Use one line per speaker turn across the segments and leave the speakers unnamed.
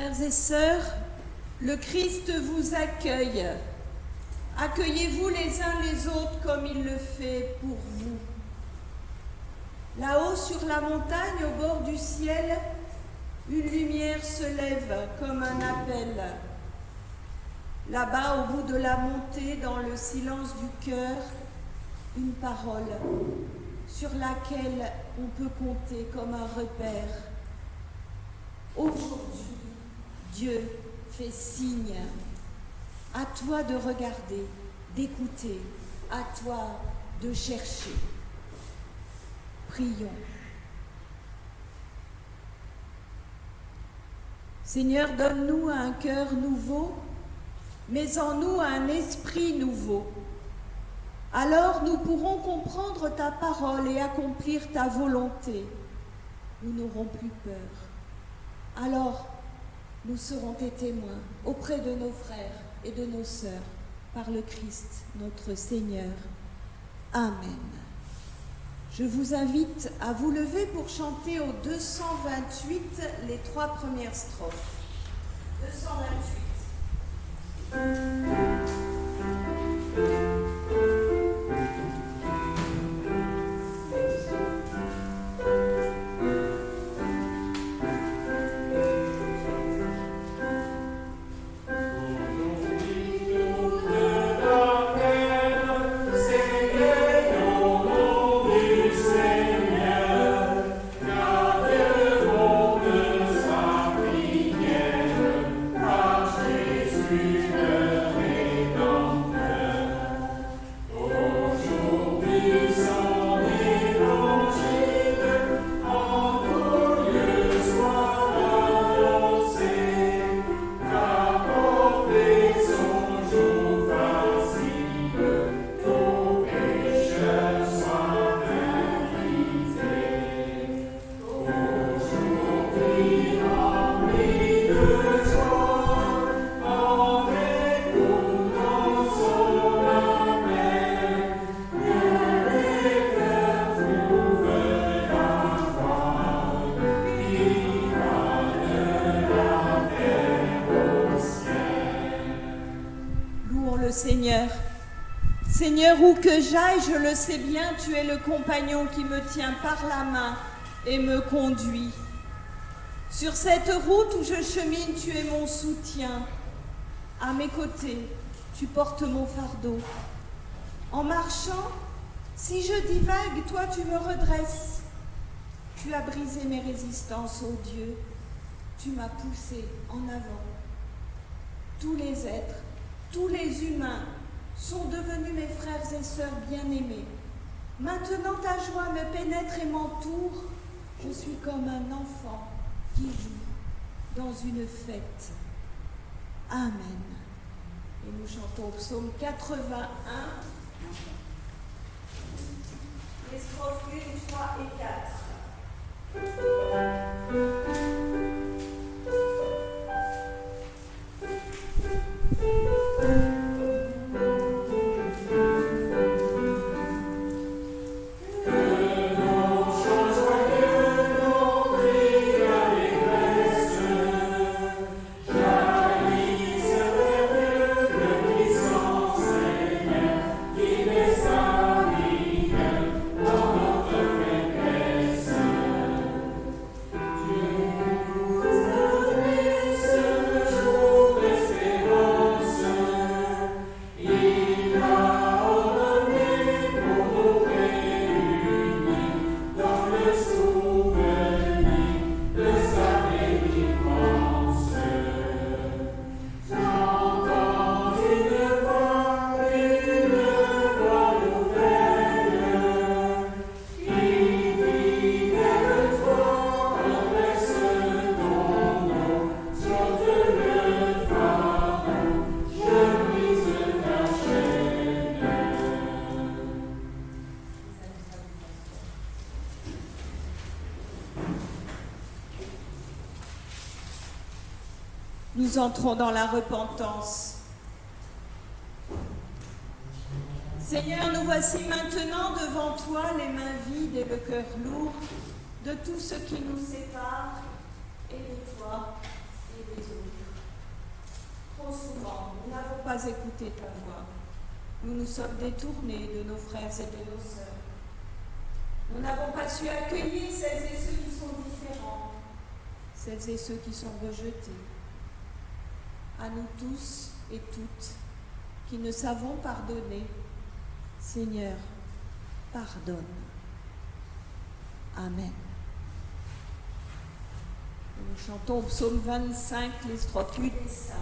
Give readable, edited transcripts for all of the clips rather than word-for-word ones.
Frères et sœurs, le Christ vous accueille. Accueillez-vous les uns les autres comme il le fait pour vous. Là-haut sur la montagne, au bord du ciel, une lumière se lève comme un appel. Là-bas, au bout de la montée, dans le silence du cœur, une parole sur laquelle on peut compter comme un repère. Aujourd'hui, Dieu fait signe. À toi de regarder, d'écouter, à toi de chercher. Prions. Seigneur, donne-nous un cœur nouveau, mais en nous un esprit nouveau. Alors nous pourrons comprendre ta parole et accomplir ta volonté. Nous n'aurons plus peur. Alors, nous serons tes témoins auprès de nos frères et de nos sœurs, par le Christ, notre Seigneur. Amen. Je vous invite à vous lever pour chanter au 228 les 3 premières strophes. 228. Seigneur. Seigneur, où que j'aille, je le sais bien, tu es le compagnon qui me tient par la main et me conduit. Sur cette route où je chemine, tu es mon soutien. À mes côtés, tu portes mon fardeau. En marchant, si je divague, toi tu me redresses. Tu as brisé mes résistances, ô Dieu. Tu m'as poussé en avant. Tous les êtres, tous les humains sont devenus mes frères et sœurs bien-aimés. Maintenant ta joie me pénètre et m'entoure. Je suis comme un enfant qui joue dans une fête. Amen. Et nous chantons au psaume 81, les strophes 1, 3 et 4. Nous entrons dans la repentance. Seigneur, nous voici maintenant devant toi, les mains vides et le cœur lourd de tout ce qui nous sépare et de toi et des autres. souvent, nous n'avons pas écouté ta voix. Nous nous sommes détournés de nos frères et de nos sœurs. Nous n'avons pas su accueillir celles et ceux qui sont différents, celles et ceux qui sont rejetés. À nous tous et toutes qui ne savons pardonner, Seigneur, pardonne. Amen. Nous chantons au psaume 25, les strophes 1 et 5.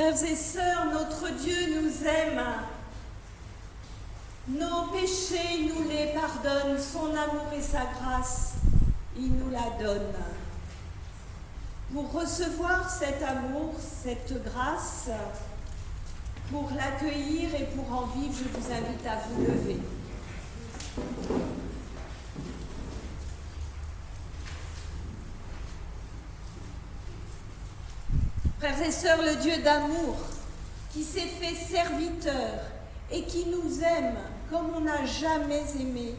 Frères et sœurs, notre Dieu nous aime. Nos péchés, il nous les pardonne. Son amour et sa grâce, il nous la donne. Pour recevoir cet amour, cette grâce, pour l'accueillir et pour en vivre, je vous invite à vous lever. Frères et sœurs, le Dieu d'amour, qui s'est fait serviteur et qui nous aime comme on n'a jamais aimé,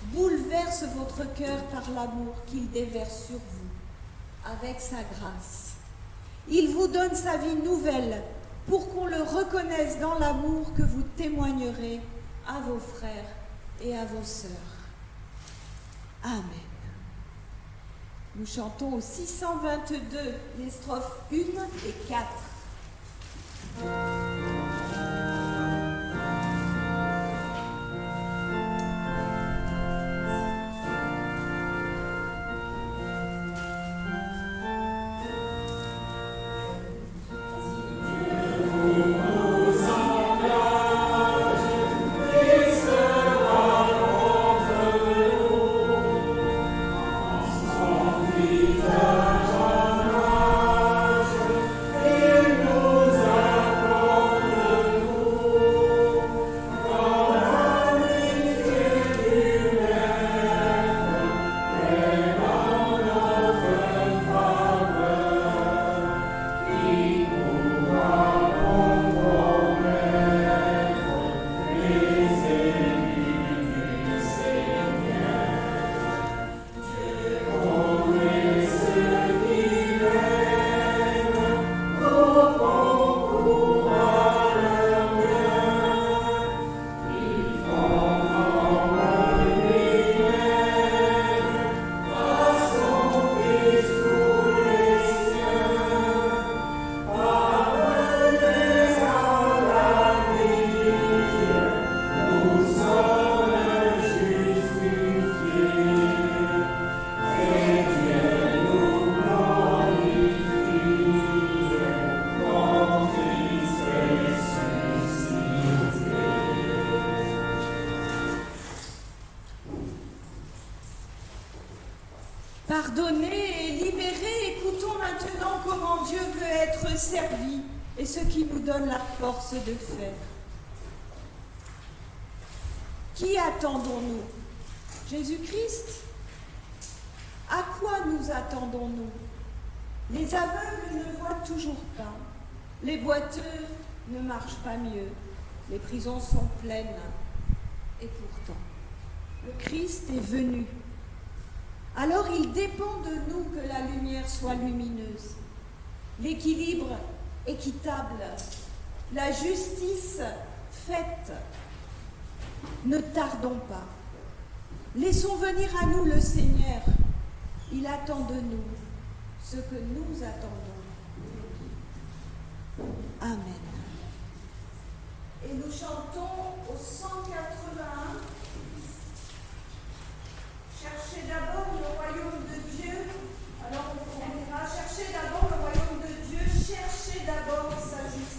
bouleverse votre cœur par l'amour qu'il déverse sur vous, avec sa grâce. Il vous donne sa vie nouvelle pour qu'on le reconnaisse dans l'amour que vous témoignerez à vos frères et à vos sœurs. Amen. Nous chantons au 622 les strophes 1 et 4. Pardonnés et libérés, écoutons maintenant comment Dieu veut être servi et ce qui nous donne la force de faire. Qui attendons-nous? Jésus-Christ? À quoi nous attendons-nous? Les aveugles ne voient toujours pas, les boiteux ne marchent pas mieux, les prisons sont pleines, et pourtant, le Christ est venu. Alors il dépend de nous que la lumière soit lumineuse, l'équilibre équitable, la justice faite. Ne tardons pas. Laissons venir à nous le Seigneur. Il attend de nous ce que nous attendons. Amen. Et nous chantons au 181. Cherchez d'abord le royaume de Dieu. Alors on dira, cherchez d'abord le royaume de Dieu, cherchez d'abord sa justice.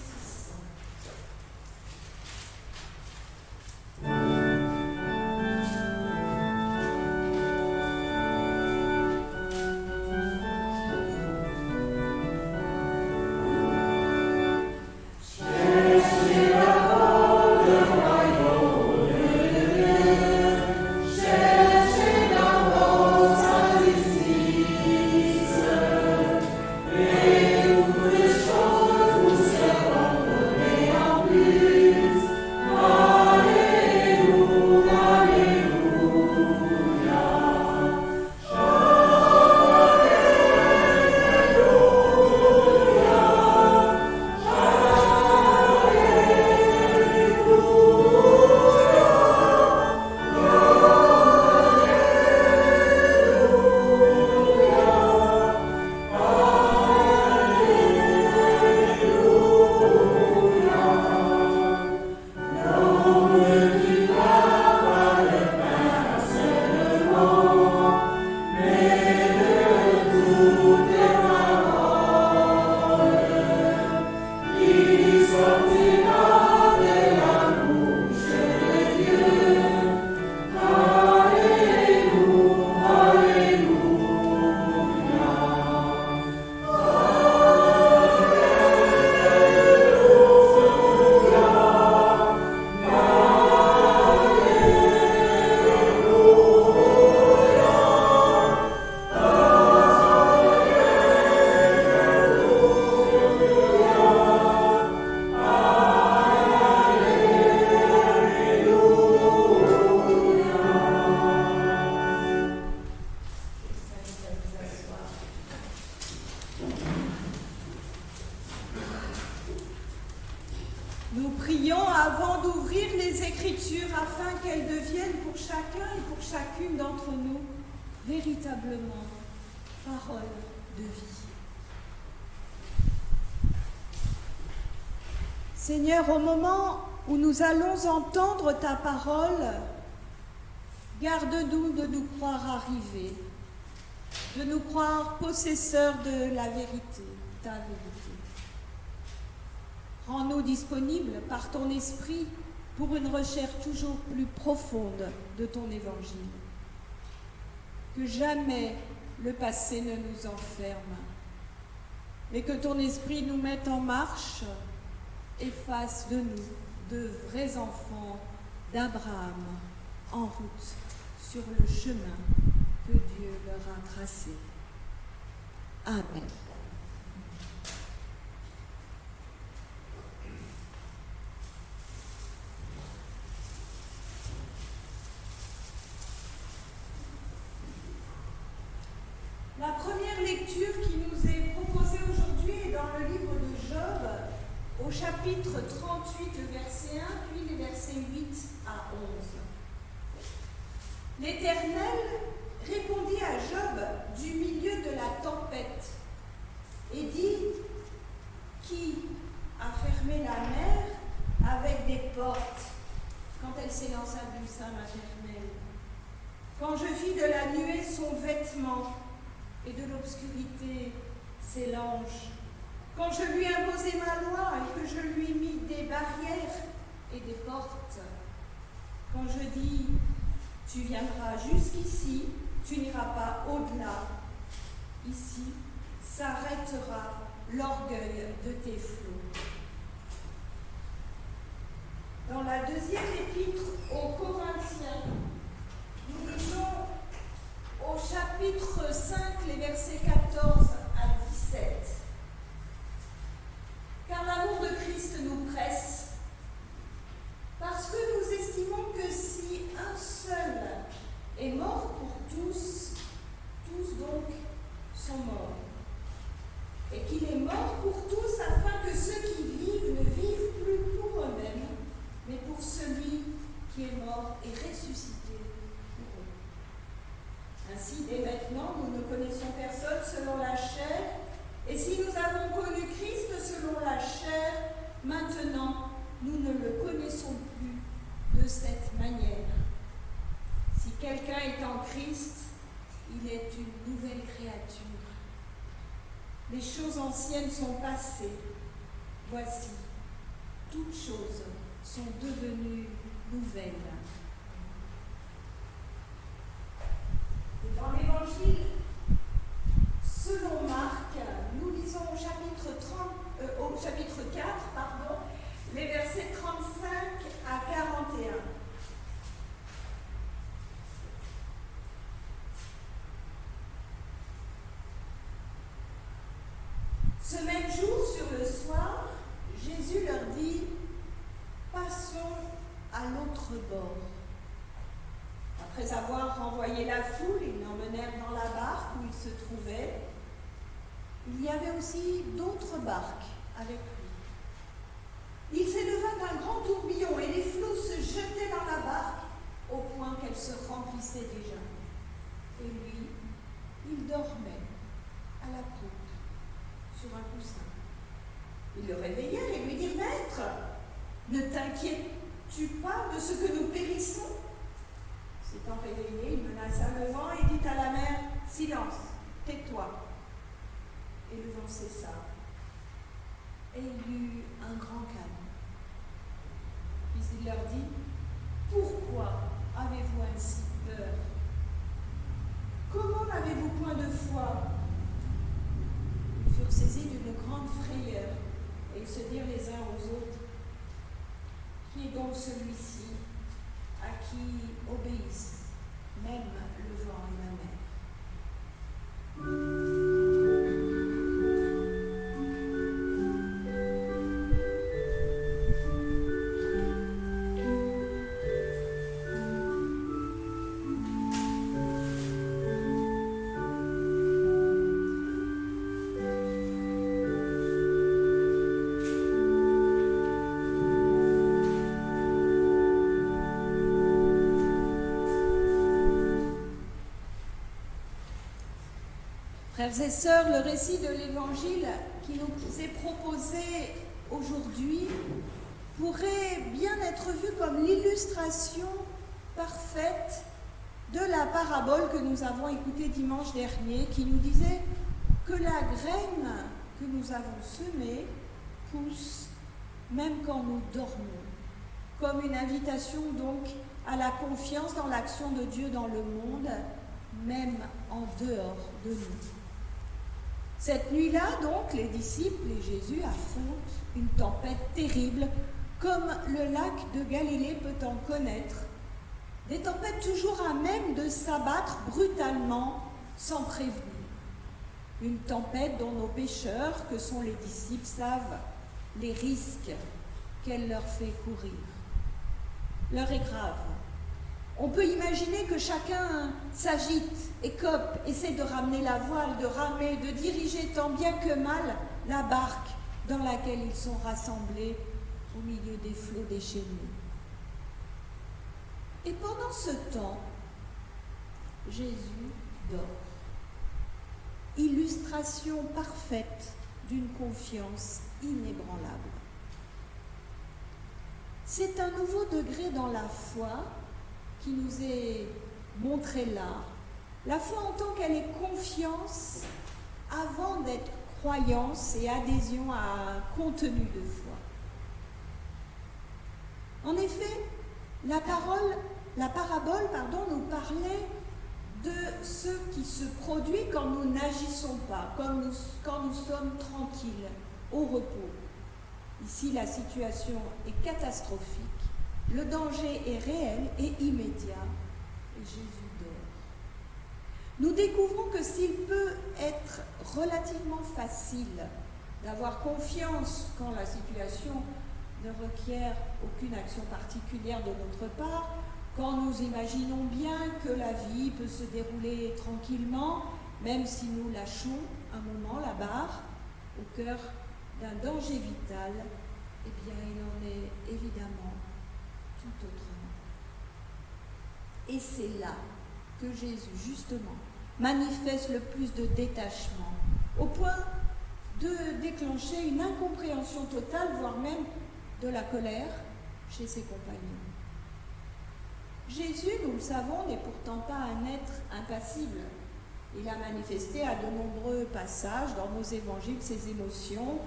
Nous prions avant d'ouvrir les Écritures afin qu'elles deviennent pour chacun et pour chacune d'entre nous véritablement parole de vie. Seigneur, au moment où nous allons entendre ta parole, garde-nous de nous croire arrivés, de nous croire possesseurs de la vérité, ta vérité. Rends-nous disponibles par ton esprit pour une recherche toujours plus profonde de ton évangile. Que jamais le passé ne nous enferme, mais que ton esprit nous mette en marche et fasse de nous de vrais enfants d'Abraham en route sur le chemin que Dieu leur a tracé. Amen. La première lecture qui nous est proposée aujourd'hui est dans le livre de Job, au chapitre 38, le verset 1, puis les versets 8 à 11. L'Éternel répondit à Job du milieu de la tempête et dit : Qui a fermé la mer avec des portes quand elle s'élança du sein maternel ? Quand je fis de la nuée son vêtement et de l'obscurité ses langes, quand je lui imposai ma loi et que je lui mis des barrières et des portes, quand je dis tu viendras jusqu'ici, tu n'iras pas au-delà, ici s'arrêtera l'orgueil de tes flots. la deuxième épître aux Corinthiens, nous lisons au chapitre 5, les versets 14 à 17. Car l'amour de Christ nous presse, parce que nous estimons que si un seul est mort pour tous, tous donc sont morts. Et qu'il est mort pour tous afin que ceux qui vivent ne vivent plus pour eux-mêmes, mais pour celui qui est mort et ressuscité pour eux. Ainsi, dès maintenant, nous ne connaissons personne selon la chair, et si nous avons connu Christ selon la chair, maintenant, nous ne le connaissons plus de cette manière. Si quelqu'un est en Christ, il est une nouvelle créature. Les choses anciennes sont passées. Voici, toutes choses sont devenues nouvelles. Et dans l'Évangile, selon Marc, nous lisons au chapitre 4, les versets 35 à 41. Ce même jour, sur le soir, Jésus leur dit « Passons à l'autre bord ». Après avoir renvoyé la foule, ils l'emmenèrent dans la barque où il se trouvait. Il y avait aussi d'autres barques avec lui. Il s'éleva d'un grand tourbillon et les flots se jetaient dans la barque au point qu'elle se remplissait déjà. Et lui, il dormait à la poupe sur un coussin. Ils le réveillèrent et lui dirent « Maître, ne t'inquiètes-tu pas de ce que nous périssons ?» S'étant réveillé, il menaça le vent et dit à la mer « Silence, tais-toi !» Et le vent cessa. Et il y eut un grand calme. Puis il leur dit « Pourquoi avez-vous ainsi peur? Comment n'avez-vous point de foi ?» Ils furent saisis d'une grande frayeur et ils se dirent les uns aux autres « Qui est donc celui-ci à qui obéissent même le vent et la mer ?» Frères et sœurs, le récit de l'Évangile qui nous est proposé aujourd'hui pourrait bien être vu comme l'illustration parfaite de la parabole que nous avons écoutée dimanche dernier, qui nous disait que la graine que nous avons semée pousse même quand nous dormons, comme une invitation donc à la confiance dans l'action de Dieu dans le monde, même en dehors de nous. Cette nuit-là, donc, les disciples et Jésus affrontent une tempête terrible, comme le lac de Galilée peut en connaître. Des tempêtes toujours à même de s'abattre brutalement, sans prévenir. Une tempête dont nos pécheurs, que sont les disciples, savent les risques qu'elle leur fait courir. L'heure est grave. On peut imaginer que chacun s'agite, écope, essaie de ramener la voile, de ramer, de diriger tant bien que mal la barque dans laquelle ils sont rassemblés au milieu des flots déchaînés. Et pendant ce temps, Jésus dort. Illustration parfaite d'une confiance inébranlable. C'est un nouveau degré dans la foi qui nous est montré là. La foi en tant qu'elle est confiance avant d'être croyance et adhésion à un contenu de foi. En effet, la parabole nous parlait de ce qui se produit quand nous n'agissons pas, quand nous sommes tranquilles, au repos. Ici, la situation est catastrophique Le danger est réel et immédiat, et Jésus dort. Nous découvrons que s'il peut être relativement facile d'avoir confiance quand la situation ne requiert aucune action particulière de notre part, quand nous imaginons bien que la vie peut se dérouler tranquillement, même si nous lâchons un moment la barre au cœur d'un danger vital, eh bien il en est évidemment tout autrement. Et c'est là que Jésus, justement, manifeste le plus de détachement, au point de déclencher une incompréhension totale, voire même de la colère chez ses compagnons. Jésus, nous le savons, n'est pourtant pas un être impassible. Il a manifesté à de nombreux passages dans nos évangiles ses émotions,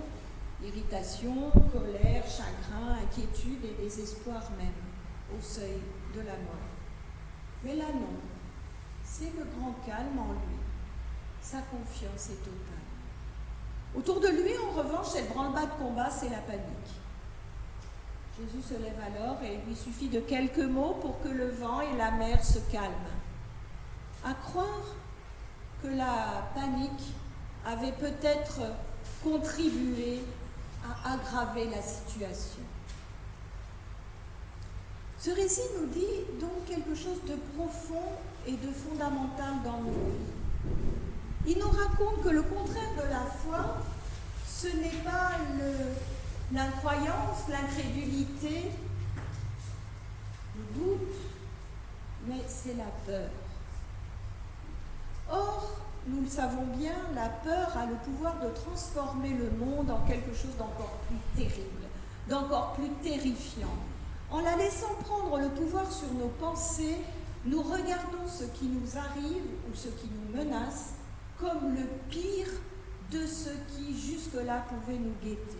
irritation, colère, chagrin, inquiétude et désespoir même, au seuil de la mort. Mais là non, c'est le grand calme en lui. Sa confiance est totale. Autour de lui, en revanche, c'est le branle-bas de combat, c'est la panique. Jésus se lève alors et il lui suffit de quelques mots pour que le vent et la mer se calment. À croire que la panique avait peut-être contribué à aggraver la situation. Ce récit nous dit donc quelque chose de profond et de fondamental dans nos vies. Il nous raconte que le contraire de la foi, ce n'est pas l'incroyance, l'incrédulité, le doute, mais c'est la peur. Or, nous le savons bien, la peur a le pouvoir de transformer le monde en quelque chose d'encore plus terrible, d'encore plus terrifiant. En la laissant prendre le pouvoir sur nos pensées, nous regardons ce qui nous arrive ou ce qui nous menace comme le pire de ce qui jusque-là pouvait nous guetter.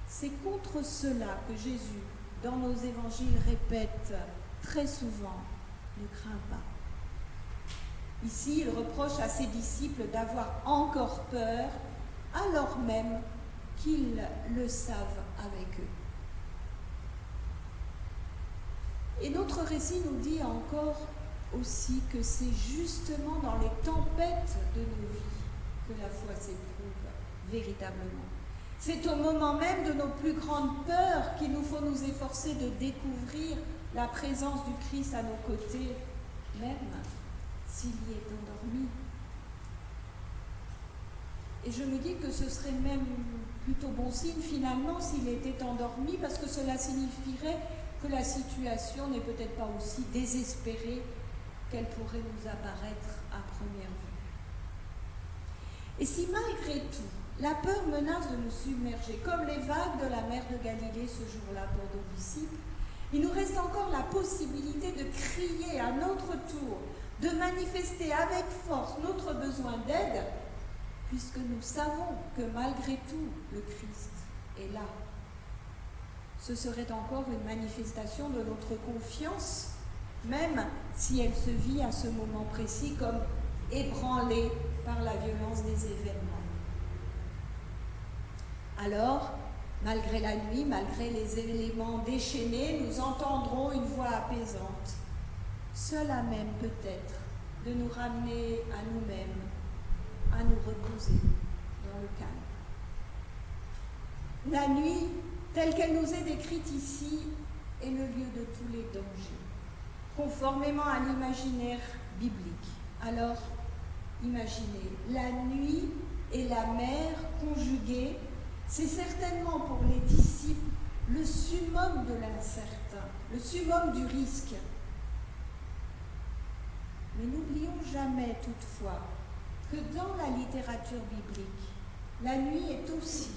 C'est contre cela que Jésus, dans nos évangiles, répète très souvent « ne crains pas ». Ici, il reproche à ses disciples d'avoir encore peur, alors même qu'ils le savent avec eux. Et notre récit nous dit encore aussi que c'est justement dans les tempêtes de nos vies que la foi s'éprouve véritablement. C'est au moment même de nos plus grandes peurs qu'il nous faut nous efforcer de découvrir la présence du Christ à nos côtés, même s'il y est endormi. Et je me dis que ce serait même plutôt bon signe finalement s'il était endormi, parce que cela signifierait que la situation n'est peut-être pas aussi désespérée qu'elle pourrait nous apparaître à première vue. Et si malgré tout, la peur menace de nous submerger, comme les vagues de la mer de Galilée ce jour-là pour nos disciples, il nous reste encore la possibilité de crier à notre tour, de manifester avec force notre besoin d'aide, puisque nous savons que malgré tout, le Christ est là. Ce serait encore une manifestation de notre confiance, même si elle se vit à ce moment précis comme ébranlée par la violence des événements. Alors, malgré la nuit, malgré les éléments déchaînés, nous entendrons une voix apaisante, seule à même peut-être de nous ramener à nous-mêmes, à nous reposer dans le calme. La nuit, telle qu'elle nous est décrite ici, est le lieu de tous les dangers, conformément à l'imaginaire biblique. Alors, imaginez, la nuit et la mer conjuguées, c'est certainement pour les disciples le summum de l'incertain, le summum du risque. Mais n'oublions jamais toutefois que dans la littérature biblique, la nuit est aussi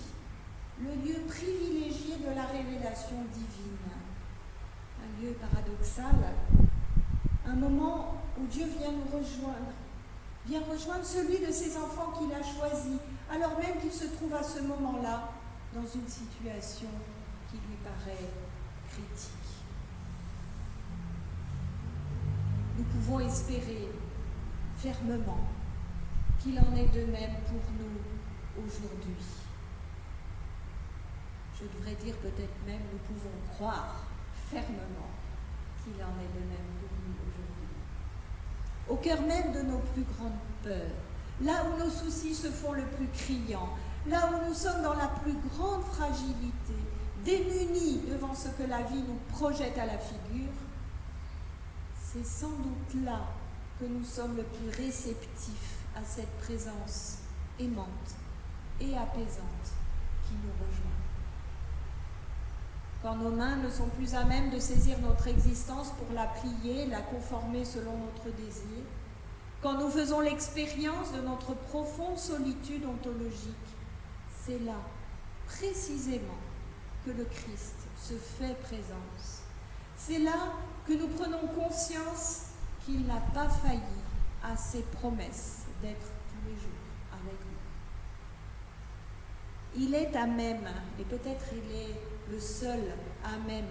le lieu privilégié de la révélation divine. Un lieu paradoxal, un moment où Dieu vient nous rejoindre, vient rejoindre celui de ses enfants qu'il a choisi, alors même qu'il se trouve à ce moment-là dans une situation qui lui paraît critique. Nous pouvons espérer fermement qu'il en est de même pour nous aujourd'hui. Je devrais dire peut-être même nous pouvons croire fermement qu'il en est de même pour nous aujourd'hui. Au cœur même de nos plus grandes peurs, là où nos soucis se font le plus criants, là où nous sommes dans la plus grande fragilité, démunis devant ce que la vie nous projette à la figure, c'est sans doute là que nous sommes le plus réceptifs à cette présence aimante et apaisante qui nous rejoint. Quand nos mains ne sont plus à même de saisir notre existence pour la plier, la conformer selon notre désir, quand nous faisons l'expérience de notre profonde solitude ontologique, c'est là, précisément, que le Christ se fait présence. C'est là que nous prenons conscience qu'il n'a pas failli à ses promesses d'être tous les jours avec nous. Il est à même, et peut-être il est le seul à même,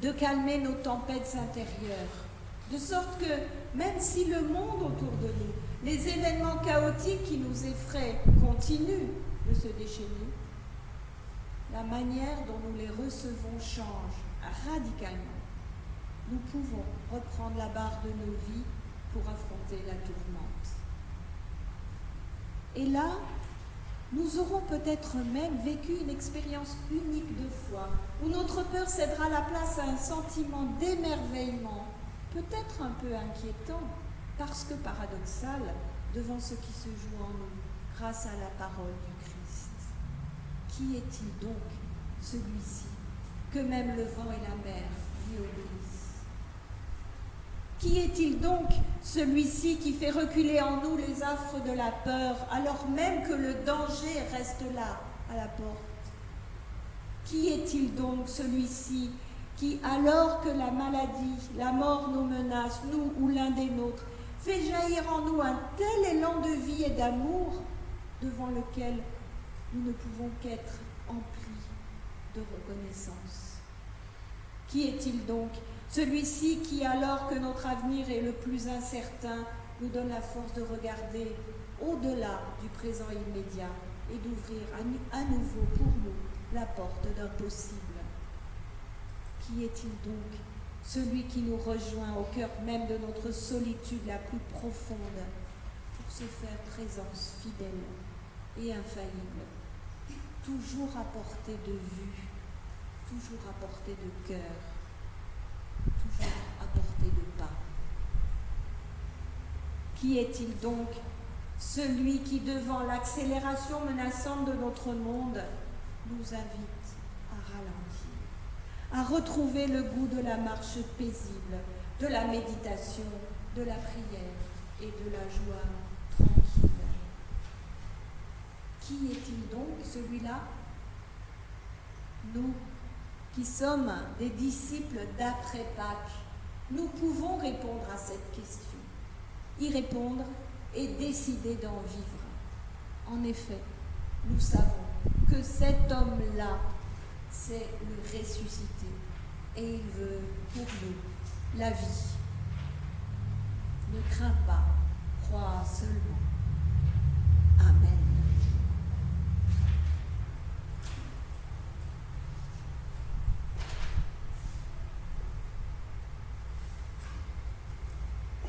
de calmer nos tempêtes intérieures, de sorte que, même si le monde autour de nous, les événements chaotiques qui nous effraient continuent de se déchaîner, la manière dont nous les recevons change radicalement. Nous pouvons reprendre la barre de nos vies pour affronter la tourmente. Et là, nous aurons peut-être même vécu une expérience unique de foi, où notre peur cédera la place à un sentiment d'émerveillement, peut-être un peu inquiétant, parce que paradoxal, devant ce qui se joue en nous, grâce à la parole du Christ. Qui est-il donc, celui-ci, que même le vent et la mer lui obéissent? Qui est-il donc, celui-ci, qui fait reculer en nous les affres de la peur, alors même que le danger reste là, à la porte? Qui est-il donc, celui-ci, qui, alors que la maladie, la mort nous menace, nous ou l'un des nôtres, fait jaillir en nous un tel élan de vie et d'amour, devant lequel nous ne pouvons qu'être emplis de reconnaissance? Qui est-il donc, celui-ci qui, alors que notre avenir est le plus incertain, nous donne la force de regarder au-delà du présent immédiat et d'ouvrir à nouveau pour nous la porte d'un possible? Qui est-il donc, celui qui nous rejoint au cœur même de notre solitude la plus profonde pour se faire présence fidèle et infaillible, toujours à portée de vue, toujours à portée de cœur, toujours à portée de pas? Qui est-il donc, celui qui, devant l'accélération menaçante de notre monde, nous invite à ralentir, à retrouver le goût de la marche paisible, de la méditation, de la prière et de la joie tranquille? Qui est-il donc, celui-là? Nous, qui sommes des disciples d'après Pâques, nous pouvons répondre à cette question, y répondre et décider d'en vivre. En effet, nous savons que cet homme-là, c'est le ressuscité, et il veut pour nous la vie. Ne crains pas, crois seulement. Amen.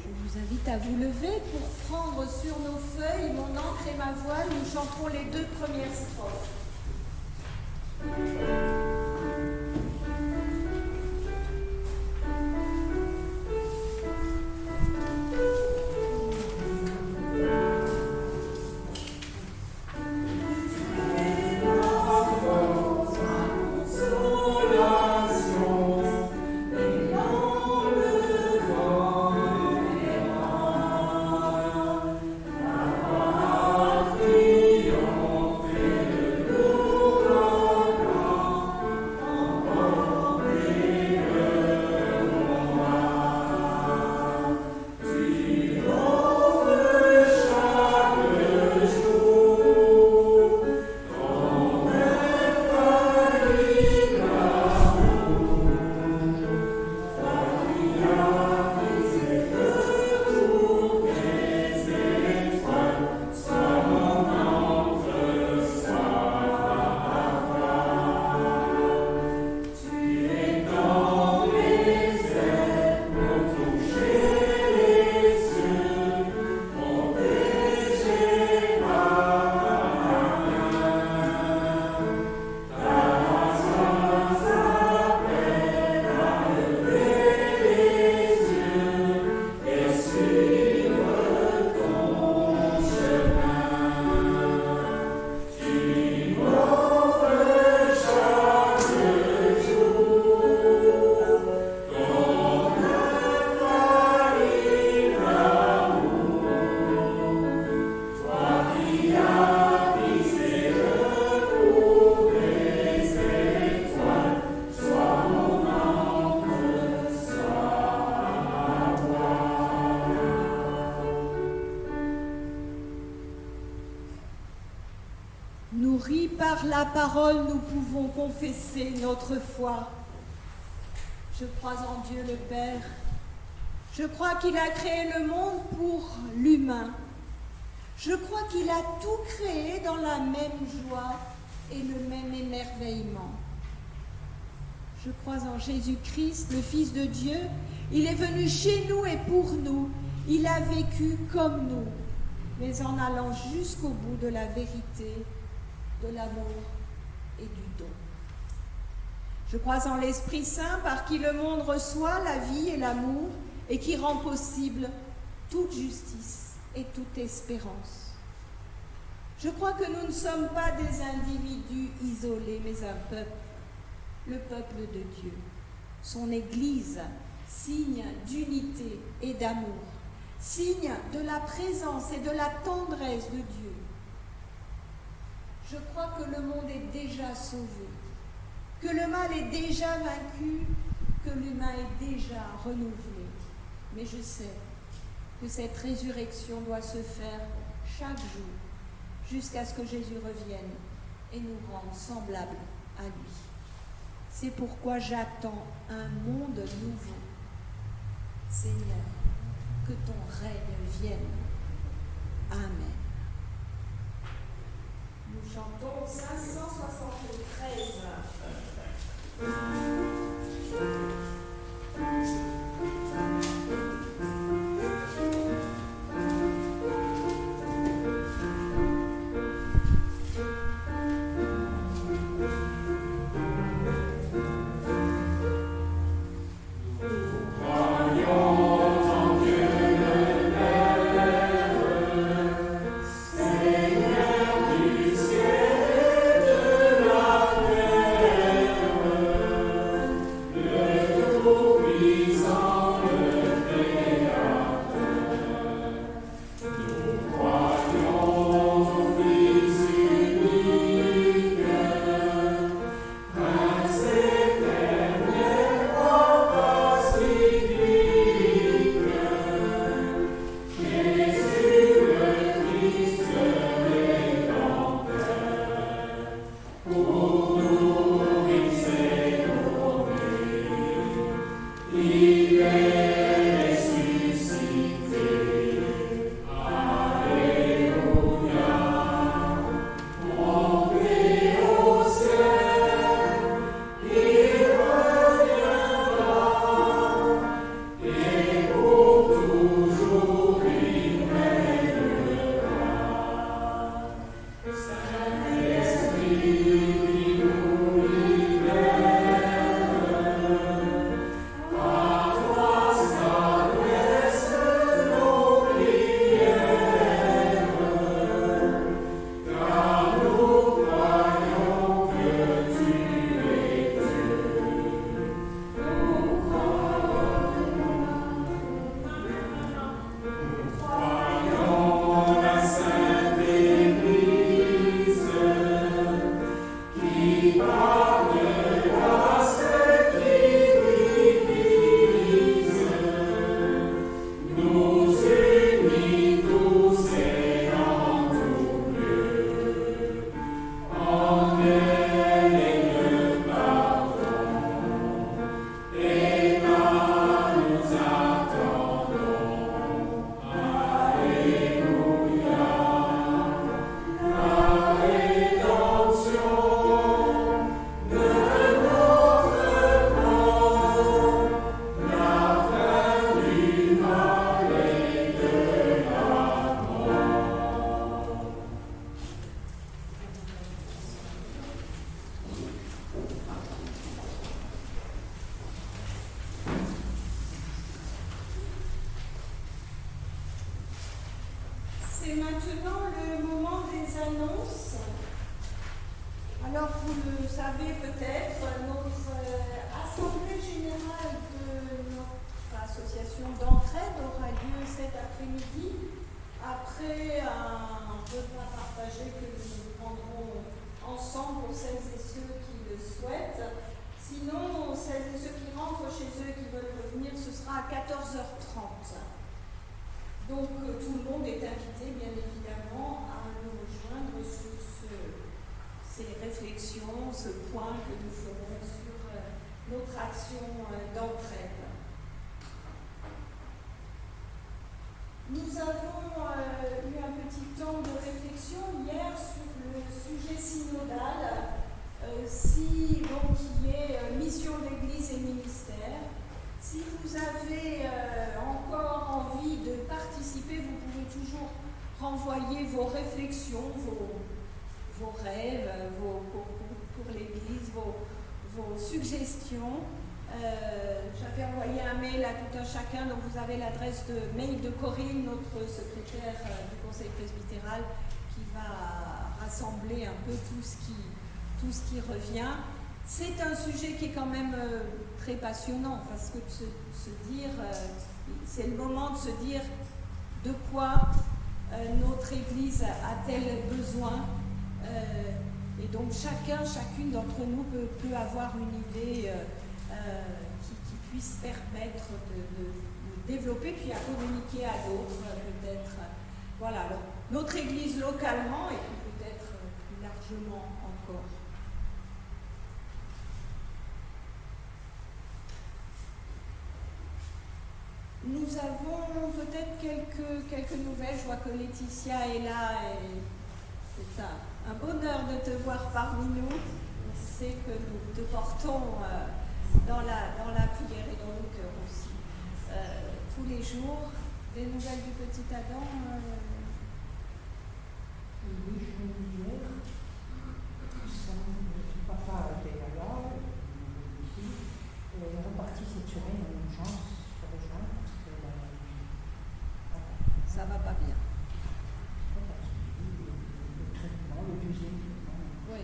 Je vous invite à vous lever pour prendre sur nos feuilles mon encre et ma voile. Nous chanterons les 2 premières strophes. par la parole nous pouvons confesser notre foi. Je crois en Dieu le Père. Je crois qu'il a créé le monde pour l'humain. Je crois qu'il a tout créé dans la même joie et le même émerveillement. Je crois en Jésus-Christ, le Fils de Dieu. Il est venu chez nous et pour nous. Il a vécu comme nous, mais en allant jusqu'au bout de la vérité, de l'amour et du don. Je crois en l'Esprit Saint par qui le monde reçoit la vie et l'amour et qui rend possible toute justice et toute espérance. Je crois que nous ne sommes pas des individus isolés, mais un peuple, le peuple de Dieu, son Église, signe d'unité et d'amour, signe de la présence et de la tendresse de Dieu. Je crois que le monde est déjà sauvé, que le mal est déjà vaincu, que l'humain est déjà renouvelé. Mais je sais que cette résurrection doit se faire chaque jour, jusqu'à ce que Jésus revienne et nous rende semblables à lui. C'est pourquoi j'attends un monde nouveau. Seigneur, que ton règne vienne. Amen. Nous chantons 573. C'est maintenant le moment des annonces. Alors, vous le savez peut-être, notre assemblée générale de notre association d'entraide aura lieu cet après-midi, après un repas partagé que nous prendrons ensemble pour celles et ceux qui le souhaitent. Sinon, celles et ceux qui rentrent chez eux et qui veulent revenir, ce sera à 14h30. Donc tout le monde est invité, bien évidemment, à nous rejoindre sur ces réflexion, ce point que nous ferons sur notre action d'entraide. Nous avons eu un petit temps de réflexion hier sur le sujet synodal, qui est mission de l'Église et ministère. Si vous avez encore envie de participer, vous pouvez toujours renvoyer vos réflexions, vos rêves, pour l'Église, vos suggestions. J'avais envoyé un mail à tout un chacun, donc vous avez l'adresse de mail de Corinne, notre secrétaire du Conseil presbytéral, qui va rassembler un peu tout ce qui revient. C'est un sujet qui est quand même très passionnant, parce que se dire, c'est le moment de se dire de quoi notre Église a-t-elle besoin. Et donc chacune d'entre nous peut avoir une idée qui puisse permettre de développer, puis à communiquer à d'autres peut-être. Voilà, alors, notre Église localement et puis peut-être plus largement encore. Nous avons peut-être quelques nouvelles. Je vois que Laetitia est là et c'est un bonheur de te voir parmi nous. On sait que nous te portons dans la prière et dans nos cœurs aussi. Tous les jours, des nouvelles du petit Adam.
Oui, je l'ai hier. Son papa était là, ici. Il est reparti cette semaine en urgence sur le joint.
Ça va pas bien.
Le traitement, le deuxième traitement.
Oui.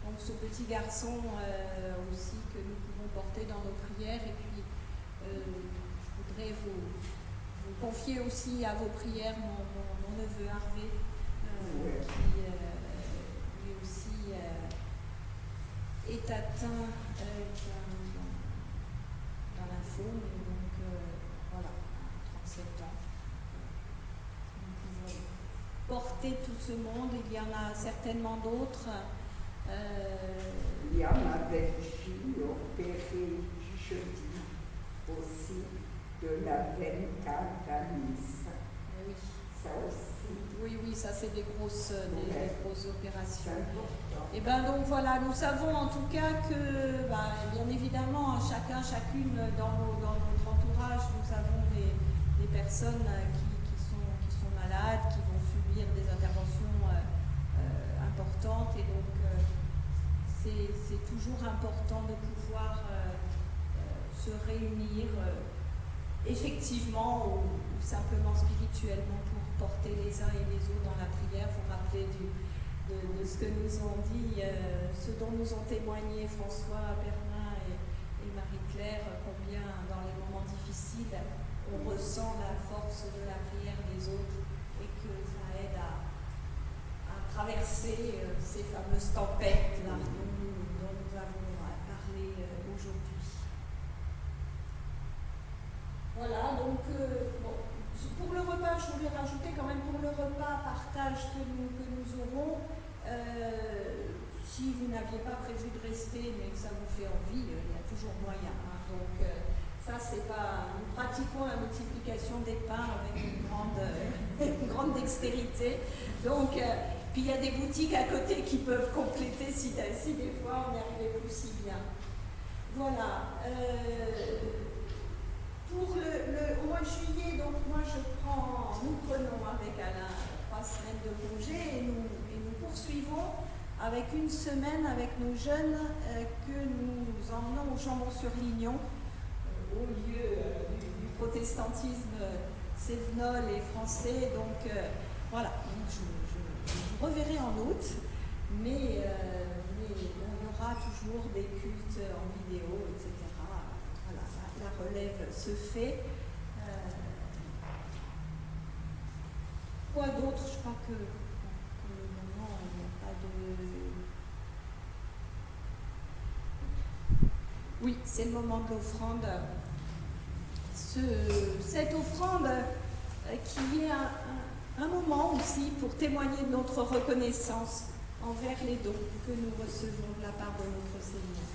Donc ce petit garçon aussi que nous pouvons porter dans nos prières. Et puis je voudrais vous confier aussi à vos prières mon neveu Harvey, qui lui aussi est atteint d'un lymphome. Et donc voilà, 37 ans. Nous pouvons porter tout ce monde. Il y en a certainement d'autres.
Il y a ma belle-fille opérée jeudi aussi de la veine cardaniste.
Oui.
Ça aussi.
Oui, ça c'est des grosses opérations.
C'est
Et bien donc voilà, nous savons en tout cas que, bien évidemment, chacune dans notre entourage, nous avons des personnes qui sont malades, qui vont subir des interventions importantes, et donc c'est toujours important de pouvoir se réunir effectivement ou simplement spirituellement pour porter les uns et les autres dans la prière, vous rappeler de ce que nous ont dit, ce dont nous ont témoigné François, Bernard et Marie-Claire, combien dans les moments difficiles on ressent la force de la prière des autres et que ça aide à traverser ces fameuses tempêtes là, dont nous avons parlé aujourd'hui. Voilà, donc pour le repas, je voulais rajouter quand même pour le repas partage que nous aurons, si vous n'aviez pas prévu de rester mais que ça vous fait envie, il y a toujours moyen. Hein. Donc ça, c'est pas. Nous pratiquons la multiplication des pains avec une grande dextérité. Donc, puis il y a des boutiques à côté qui peuvent compléter si des fois on n'y arrivait plus si bien. Voilà. Pour le mois de juillet, donc moi nous prenons avec Alain 3 semaines de congé et nous poursuivons avec une semaine avec nos jeunes que nous emmenons au Chambon-sur-Lignon, au lieu du protestantisme cévenol et français. Donc voilà, donc je vous reverrai en août, mais il y aura toujours des cultes en vidéo, etc. Voilà, la relève se fait. Quoi d'autre? Je crois que pour le moment, il n'y a pas de... Oui, c'est le moment de l'offrande. Cette offrande qui est Un moment aussi pour témoigner de notre reconnaissance envers les dons que nous recevons de la part de notre Seigneur.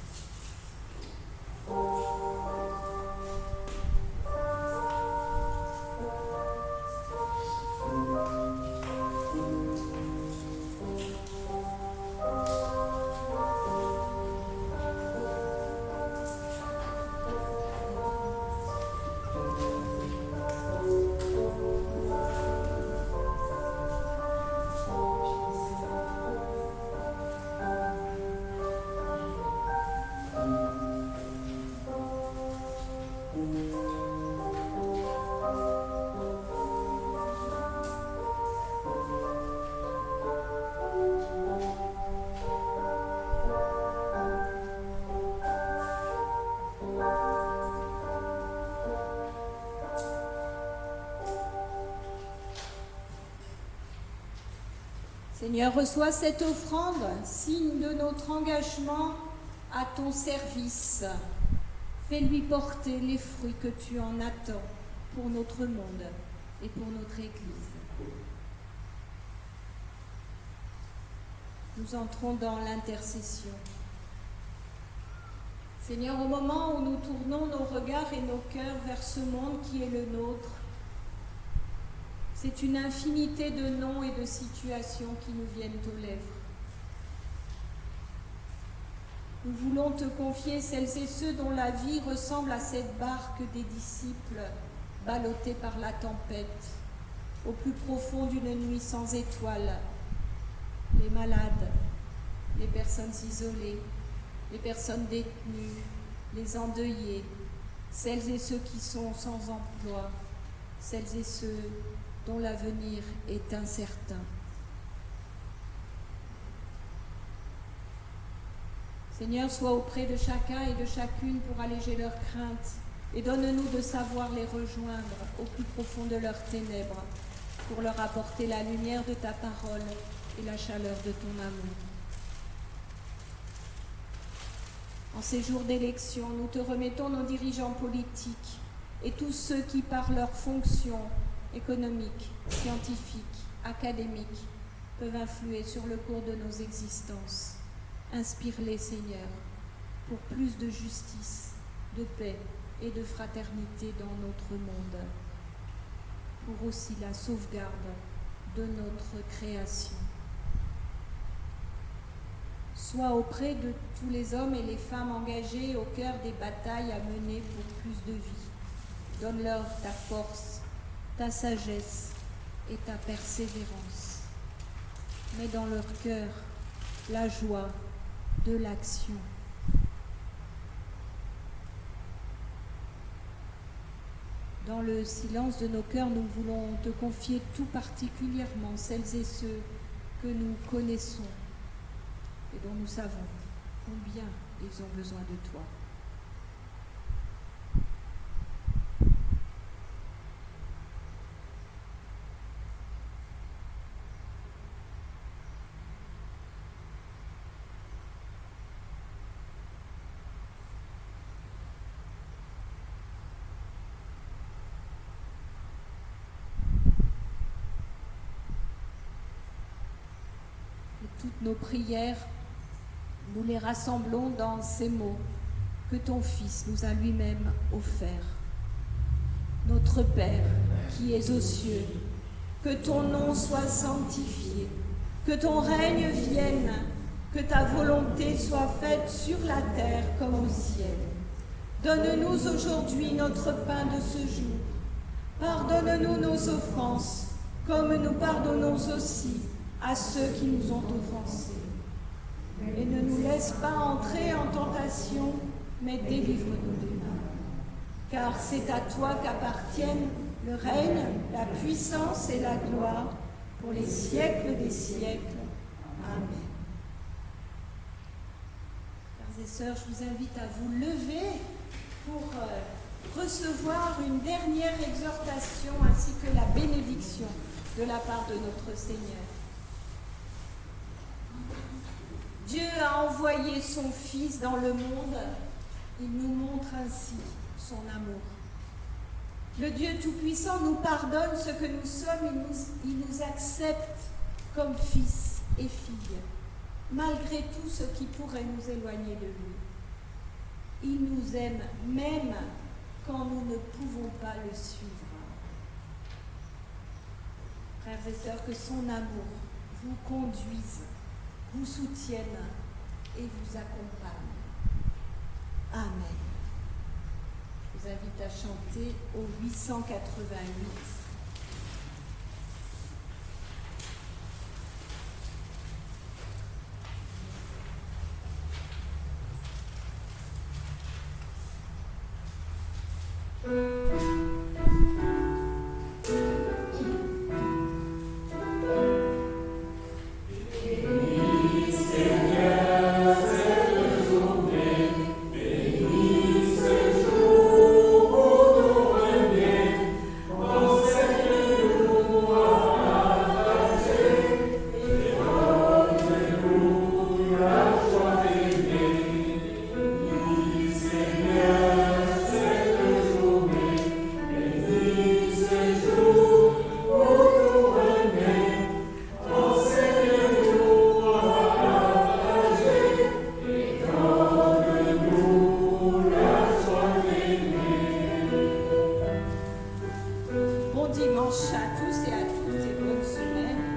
Seigneur, reçois cette offrande, signe de notre engagement à ton service. Fais-lui porter les fruits que tu en attends pour notre monde et pour notre Église. Nous entrons dans l'intercession. Seigneur, au moment où nous tournons nos regards et nos cœurs vers ce monde qui est le nôtre, c'est une infinité de noms et de situations qui nous viennent aux lèvres. Nous voulons te confier celles et ceux dont la vie ressemble à cette barque des disciples ballottée par la tempête, au plus profond d'une nuit sans étoiles. Les malades, les personnes isolées, les personnes détenues, les endeuillés, celles et ceux qui sont sans emploi, celles et ceux dont l'avenir est incertain. Seigneur, sois auprès de chacun et de chacune pour alléger leurs craintes et donne-nous de savoir les rejoindre au plus profond de leurs ténèbres pour leur apporter la lumière de ta parole et la chaleur de ton amour. En ces jours d'élection, nous te remettons nos dirigeants politiques et tous ceux qui, par leurs fonctions économiques, scientifiques, académiques, peuvent influer sur le cours de nos existences. Inspire-les, Seigneur, pour plus de justice, de paix et de fraternité dans notre monde, pour aussi la sauvegarde de notre création. Sois auprès de tous les hommes et les femmes engagés au cœur des batailles à mener pour plus de vie. Donne-leur ta force, ta sagesse et ta persévérance. Mets dans leur cœur la joie de l'action. Dans le silence de nos cœurs, nous voulons te confier tout particulièrement celles et ceux que nous connaissons et dont nous savons combien ils ont besoin de toi. Toutes nos prières, nous les rassemblons dans ces mots que ton Fils nous a lui-même offerts. Notre Père, qui es aux cieux, que ton nom soit sanctifié, que ton règne vienne, que ta volonté soit faite sur la terre comme au ciel. Donne-nous aujourd'hui notre pain de ce jour. Pardonne-nous nos offenses, comme nous pardonnons aussi à ceux qui nous ont offensés. Et ne nous laisse pas entrer en tentation, mais délivre-nous du mal. Car c'est à toi qu'appartiennent le règne, la puissance et la gloire pour les siècles des siècles. Amen. Frères et sœurs, je vous invite à vous lever pour recevoir une dernière exhortation ainsi que la bénédiction de la part de notre Seigneur. Dieu a envoyé son Fils dans le monde, il nous montre ainsi son amour. Le Dieu Tout-Puissant nous pardonne ce que nous sommes, il nous accepte comme fils et filles, malgré tout ce qui pourrait nous éloigner de lui. Il nous aime même quand nous ne pouvons pas le suivre. Frères et sœurs, que son amour vous conduise, vous soutienne et vous accompagne. Amen. Je vous invite à chanter au 888. Bon dimanche à tous et à toutes et bonne semaine.